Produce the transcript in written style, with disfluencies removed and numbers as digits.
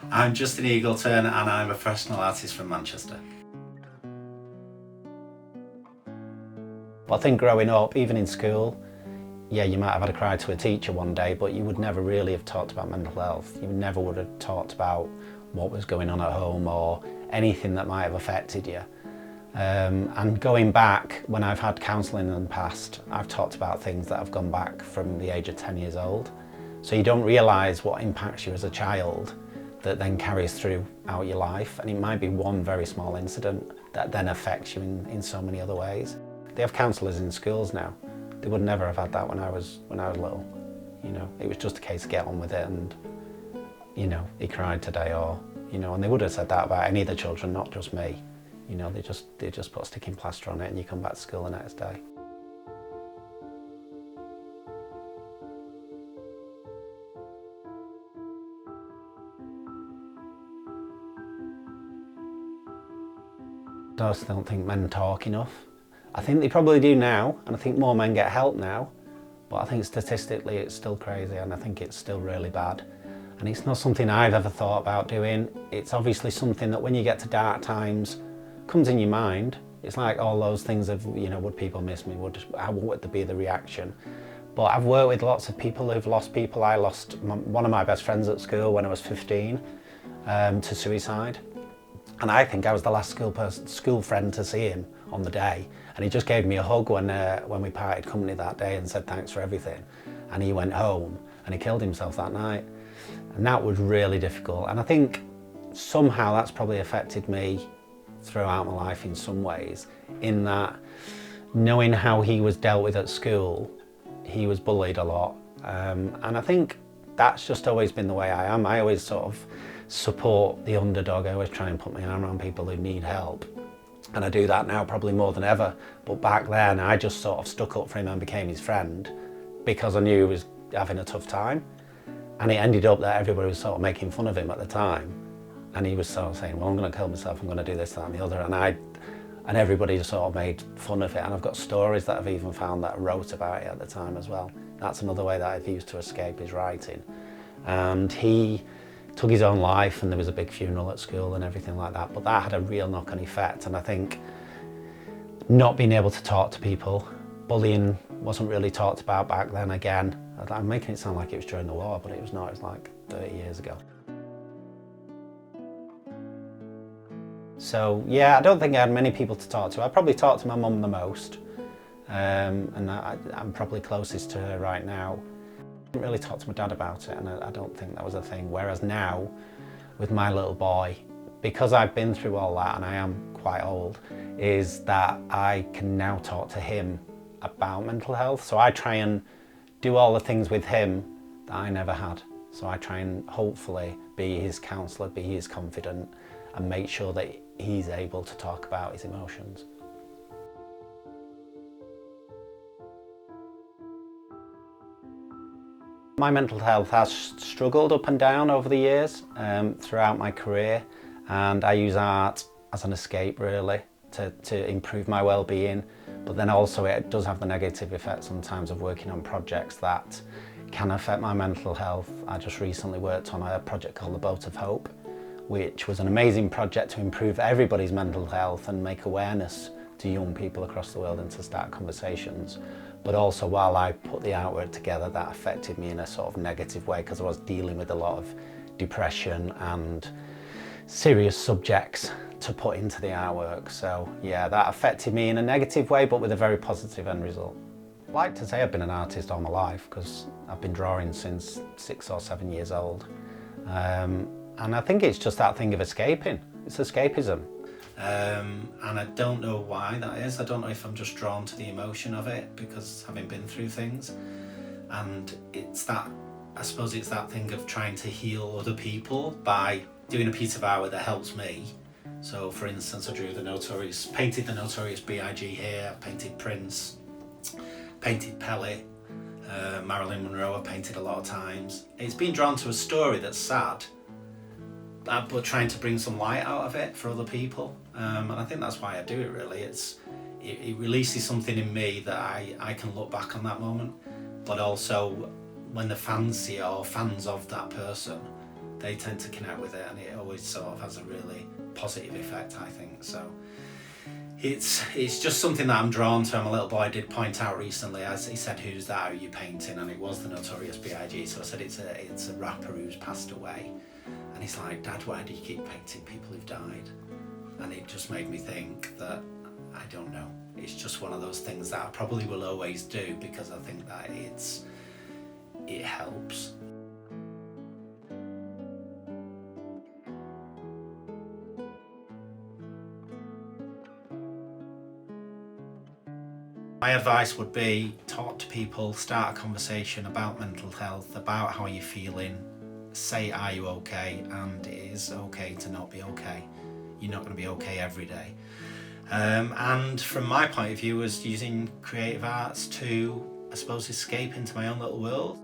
I'm Justin Eagleton and I'm a professional artist from Manchester. I think growing up, even in school, yeah, you might have had a cry to a teacher one day, but you would never really have talked about mental health. You never would have talked about what was going on at home or anything that might have affected you. And going back, when I've had counselling in the past, I've talked about things that have gone back from the age of 10 years old. So you don't realise what impacts you as a child that then carries throughout your life. And it might be one very small incident that then affects you in so many other ways. They have counsellors in schools now. They would never have had that when I was little. You know, it was just a case of get on with it and, you know, he cried today or, you know, and they would have said that about any of the children, not just me. You know, they just put a sticking plaster on it and you come back to school the next day. I just don't think men talk enough. I think they probably do now, and I think more men get help now, but I think statistically it's still crazy and I think it's still really bad. And it's not something I've ever thought about doing. It's obviously something that when you get to dark times, comes in your mind. It's like all those things of, you know, would people miss me? How would there be the reaction? But I've worked with lots of people who've lost people. I lost one of my best friends at school when I was 15 to suicide. And I think I was the last school friend to see him on the day. And he just gave me a hug when we parted company that day and said thanks for everything. And he went home and he killed himself that night. And that was really difficult. And I think somehow that's probably affected me throughout my life in some ways, in that knowing how he was dealt with at school, he was bullied a lot. And I think that's just always been the way I am. I always sort of support the underdog. I always try and put my arm around people who need help. And I do that now probably more than ever. But back then I just sort of stuck up for him and became his friend because I knew he was having a tough time. And it ended up that everybody was sort of making fun of him at the time. And he was sort of saying, well, I'm going to kill myself, I'm going to do this, that and the other. And everybody just sort of made fun of it. And I've got stories that I've even found that I wrote about it at the time as well. That's another way that I've used to escape, is writing. And he took his own life and there was a big funeral at school and everything like that. But that had a real knock-on effect. And I think not being able to talk to people, bullying wasn't really talked about back then again. I'm making it sound like it was during the war, but it was not, it was like 30 years ago. So yeah, I don't think I had many people to talk to. I probably talked to my mum the most, and I'm probably closest to her right now. I didn't really talk to my dad about it, and I don't think that was a thing. Whereas now, with my little boy, because I've been through all that and I am quite old, is that I can now talk to him about mental health. So I try and do all the things with him that I never had. So I try and hopefully be his counsellor, be his confidant, and make sure that he's able to talk about his emotions. My mental health has struggled up and down over the years throughout my career, and I use art as an escape really to improve my well-being, but then also it does have the negative effect sometimes of working on projects that can affect my mental health. I just recently worked on a project called The Boat of Hope, which was an amazing project to improve everybody's mental health and make awareness to young people across the world and to start conversations. But also while I put the artwork together, that affected me in a sort of negative way because I was dealing with a lot of depression and serious subjects to put into the artwork. So yeah, that affected me in a negative way, but with a very positive end result. I'd like to say I've been an artist all my life because I've been drawing since 6 or 7 years old. And I think it's just that thing of escaping. It's escapism. And I don't know why that is. I don't know if I'm just drawn to the emotion of it because having been through things. And it's that, I suppose it's that thing of trying to heal other people by doing a piece of artwork that helps me. So for instance, I painted the Notorious B.I.G. here, I painted Prince, painted Pelé, Marilyn Monroe I've painted a lot of times. It's been drawn to a story that's sad, but trying to bring some light out of it for other people. And I think that's why I do it really. It releases something in me that I can look back on that moment, but also when the fans see it, or fans of that person, they tend to connect with it, and it always sort of has a really positive effect, I think. So it's just something that I'm drawn to. My little boy did point out recently, as he said, "Who's that? Who are you painting?" And it was the Notorious B.I.G. So I said, "It's a rapper who's passed away." And he's like, "Dad, why do you keep painting people who've died?" And it just made me think that, I don't know, it's just one of those things that I probably will always do, because I think that it helps. My advice would be, talk to people, start a conversation about mental health, about how you're feeling. Say, are you okay? And it is okay to not be okay. You're not going to be okay every day. And from my point of view, was using creative arts to, I suppose, escape into my own little world.